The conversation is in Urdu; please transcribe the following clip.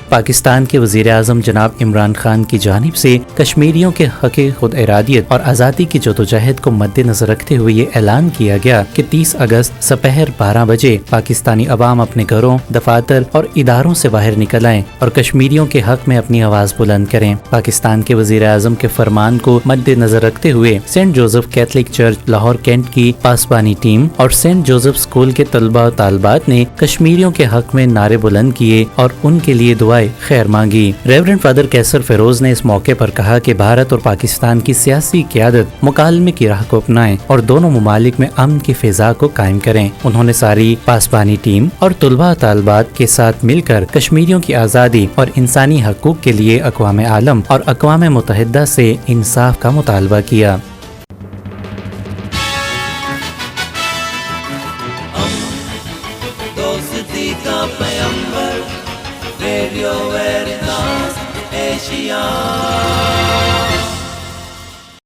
پاکستان کے وزیر اعظم جناب عمران خان کی جانب سے کشمیریوں کے حق خود ارادیت اور آزادی کی جدوجہد کو مد نظر رکھتے ہوئے یہ اعلان کیا گیا کہ 30 اگست سپہر 12 بجے پاکستانی عوام اپنے گھروں، دفاتر اور اداروں سے باہر نکل آئیں اور کشمیریوں کے حق میں اپنی آواز بلند کریں۔ پاکستان کے وزیر اعظم کے فرمان کو مد نظر رکھتے ہوئے Saint Joseph Catholic Church Lahore Cantt کی پاسبانی ٹیم اور سینٹ جوزف اسکول کے طلباء و طالبات نے کشمیریوں کے حق میں نعرے بلند کیے اور ان کے لیے دعائیں خیر مانگی۔ ریورنڈ فادر کیسر فیروز نے اس موقع پر کہا کہ بھارت اور پاکستان کی سیاسی قیادت مکالمے کی راہ کو اپنائیں اور دونوں ممالک میں امن کی فضا کو قائم کریں۔ انہوں نے ساری پاسبانی ٹیم اور طلباء طالبات کے ساتھ مل کر کشمیریوں کی آزادی اور انسانی حقوق کے لیے اقوام عالم اور اقوام متحدہ سے انصاف کا مطالبہ کیا۔ دوستی کا پیمبر ریڈیو ویرناس ایشیا۔